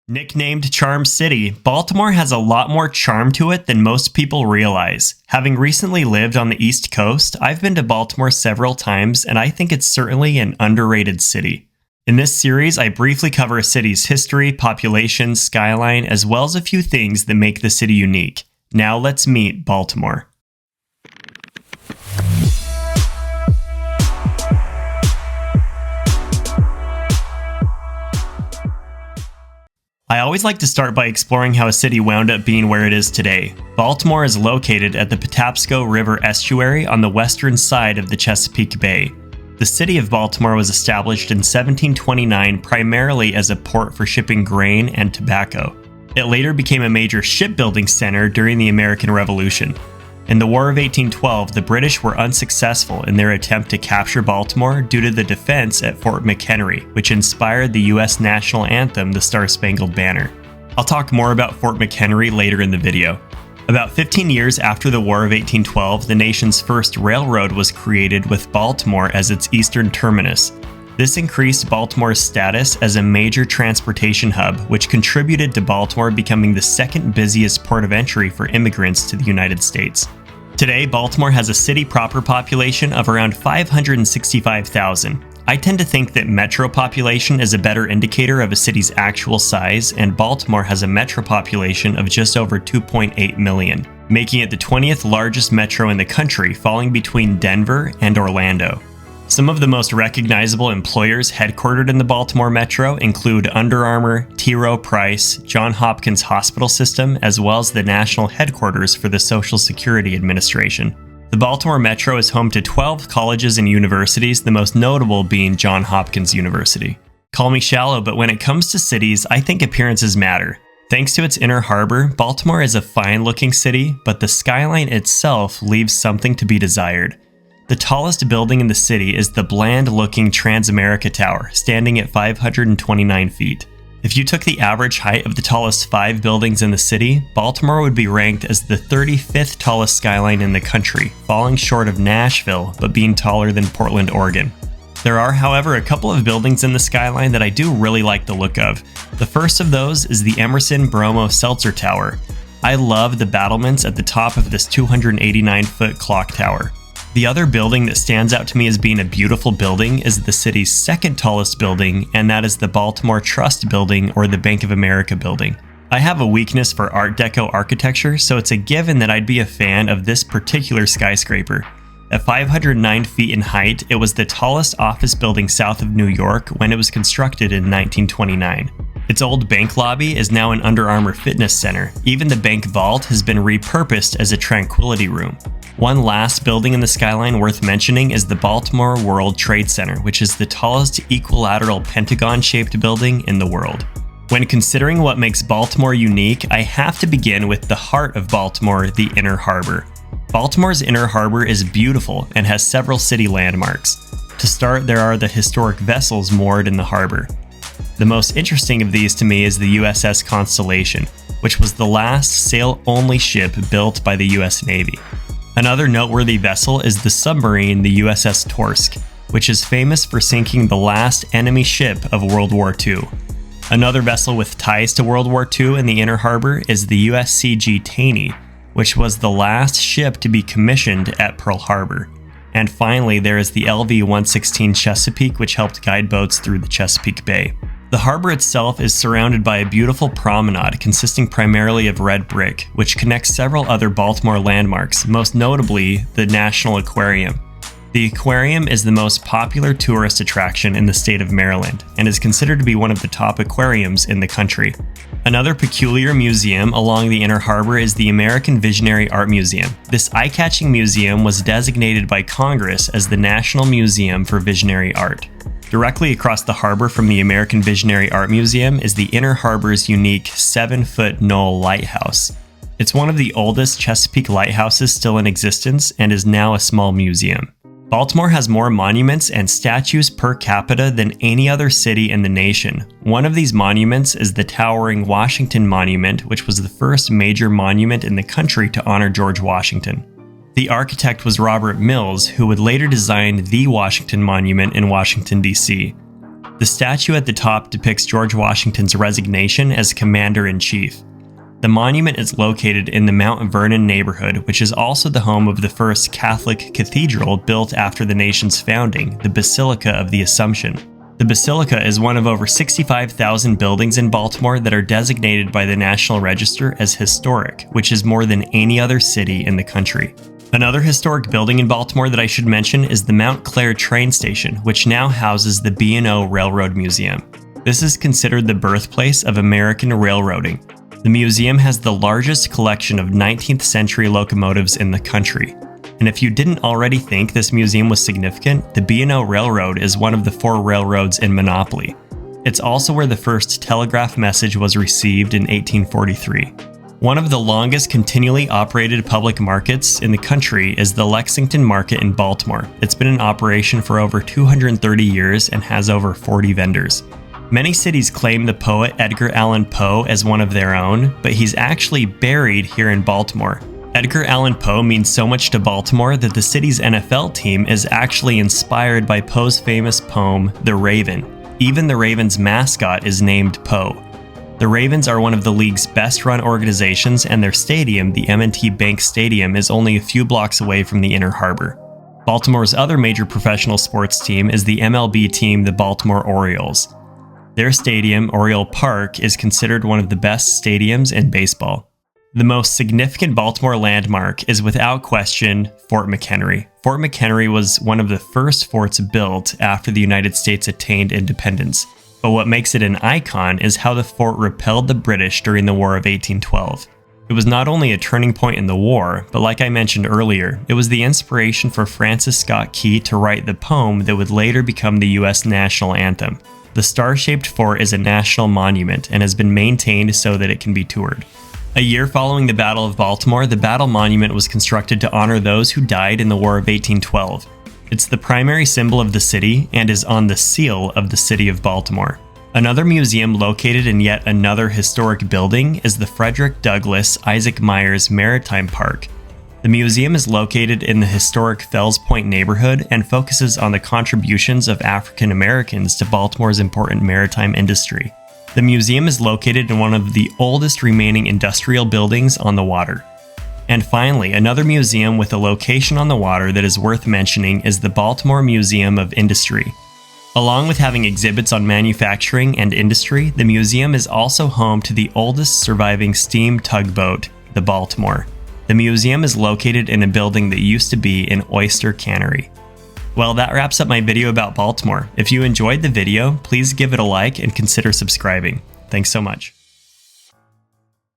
Nicknamed Charm City, Baltimore has a lot more charm to it than most people realize. Having recently lived on the East Coast, I've been to Baltimore several times, and I think it's certainly an underrated city. In this series, I briefly cover a city's history, population, skyline, as well as a few things that make the city unique. Now let's meet Baltimore. I always like to start by exploring how a city wound up being where it is today. Baltimore is located at the Patapsco River estuary on the western side of the Chesapeake Bay. The city of Baltimore was established in 1729 primarily as a port for shipping grain and tobacco. It later became a major shipbuilding center during the American Revolution. In the War of 1812, the British were unsuccessful in their attempt to capture Baltimore due to the defense at Fort McHenry, which inspired the U.S. national anthem, the Star-Spangled Banner. I'll talk more about Fort McHenry later in the video. About 15 years after the War of 1812, the nation's first railroad was created with Baltimore as its eastern terminus. This increased Baltimore's status as a major transportation hub, which contributed to Baltimore becoming the second busiest port of entry for immigrants to the United States. Today, Baltimore has a city proper population of around 565,000. I tend to think that metro population is a better indicator of a city's actual size, and Baltimore has a metro population of just over 2.8 million, making it the 20th largest metro in the country, falling between Denver and Orlando. Some of the most recognizable employers headquartered in the Baltimore Metro include Under Armour, T. Rowe Price, Johns Hopkins Hospital System, as well as the national headquarters for the Social Security Administration. The Baltimore Metro is home to 12 colleges and universities, the most notable being Johns Hopkins University. Call me shallow, but when it comes to cities, I think appearances matter. Thanks to its inner harbor, Baltimore is a fine-looking city, but the skyline itself leaves something to be desired. The tallest building in the city is the bland-looking Transamerica Tower, standing at 529 feet. If you took the average height of the tallest 5 buildings in the city, Baltimore would be ranked as the 35th tallest skyline in the country, falling short of Nashville, but being taller than Portland, Oregon. There are, however, a couple of buildings in the skyline that I do really like the look of. The first of those is the Emerson Bromo Seltzer Tower. I love the battlements at the top of this 289-foot clock tower. The other building that stands out to me as being a beautiful building is the city's second tallest building, and that is the Baltimore Trust Building, or the Bank of America building. I have a weakness for Art Deco architecture, so it's a given that I'd be a fan of this particular skyscraper. At 509 feet in height, it was the tallest office building south of New York when it was constructed in 1929. Its old bank lobby is now an Under Armour fitness center. Even the bank vault has been repurposed as a tranquility room. One last building in the skyline worth mentioning is the Baltimore World Trade Center, which is the tallest equilateral pentagon-shaped building in the world. When considering what makes Baltimore unique, I have to begin with the heart of Baltimore, the Inner Harbor. Baltimore's Inner Harbor is beautiful and has several city landmarks. To start, there are the historic vessels moored in the harbor. The most interesting of these to me is the USS Constellation, which was the last sail-only ship built by the US Navy. Another noteworthy vessel is the submarine, the USS Torsk, which is famous for sinking the last enemy ship of World War II. Another vessel with ties to World War II in the Inner Harbor is the USCG Taney, which was the last ship to be commissioned at Pearl Harbor. And finally, there is the LV-116 Chesapeake, which helped guide boats through the Chesapeake Bay. The harbor itself is surrounded by a beautiful promenade consisting primarily of red brick, which connects several other Baltimore landmarks, most notably the National Aquarium. The aquarium is the most popular tourist attraction in the state of Maryland and is considered to be one of the top aquariums in the country. Another peculiar museum along the Inner Harbor is the American Visionary Art Museum. This eye-catching museum was designated by Congress as the National Museum for Visionary Art. Directly across the harbor from the American Visionary Art Museum is the Inner Harbor's unique 7-foot knoll lighthouse. It's one of the oldest Chesapeake lighthouses still in existence and is now a small museum. Baltimore has more monuments and statues per capita than any other city in the nation. One of these monuments is the towering Washington Monument, which was the first major monument in the country to honor George Washington. The architect was Robert Mills, who would later design the Washington Monument in Washington, D.C. The statue at the top depicts George Washington's resignation as Commander-in-Chief. The monument is located in the Mount Vernon neighborhood, which is also the home of the first Catholic cathedral built after the nation's founding, the Basilica of the Assumption. The Basilica is one of over 65,000 buildings in Baltimore that are designated by the National Register as historic, which is more than any other city in the country. Another historic building in Baltimore that I should mention is the Mount Clair train station, which now houses the B&O Railroad Museum. This is considered the birthplace of American railroading. The museum has the largest collection of 19th century locomotives in the country. And if you didn't already think this museum was significant, the B&O Railroad is one of the 4 railroads in Monopoly. It's also where the first telegraph message was received in 1843. One of the longest continually operated public markets in the country is the Lexington Market in Baltimore. It's been in operation for over 230 years and has over 40 vendors. Many cities claim the poet Edgar Allan Poe as one of their own, but he's actually buried here in Baltimore. Edgar Allan Poe means so much to Baltimore that the city's NFL team is actually inspired by Poe's famous poem, The Raven. Even the Ravens' mascot is named Poe. The Ravens are one of the league's best-run organizations, and their stadium, the M&T Bank Stadium, is only a few blocks away from the Inner Harbor. Baltimore's other major professional sports team is the MLB team, the Baltimore Orioles. Their stadium, Oriole Park, is considered one of the best stadiums in baseball. The most significant Baltimore landmark is without question Fort McHenry. Fort McHenry was one of the first forts built after the United States attained independence. But what makes it an icon is how the fort repelled the British during the War of 1812. It was not only a turning point in the war, but like I mentioned earlier, it was the inspiration for Francis Scott Key to write the poem that would later become the U.S. national anthem. The star-shaped fort is a national monument and has been maintained so that it can be toured. A year following the Battle of Baltimore, the Battle Monument was constructed to honor those who died in the War of 1812. It's the primary symbol of the city and is on the seal of the city of Baltimore. Another museum located in yet another historic building is the Frederick Douglass Isaac Myers Maritime Park. The museum is located in the historic Fells Point neighborhood and focuses on the contributions of African Americans to Baltimore's important maritime industry. The museum is located in one of the oldest remaining industrial buildings on the water. And finally, another museum with a location on the water that is worth mentioning is the Baltimore Museum of Industry. Along with having exhibits on manufacturing and industry, the museum is also home to the oldest surviving steam tugboat, the Baltimore. The museum is located in a building that used to be an oyster cannery. Well, that wraps up my video about Baltimore. If you enjoyed the video, please give it a like and consider subscribing. Thanks so much.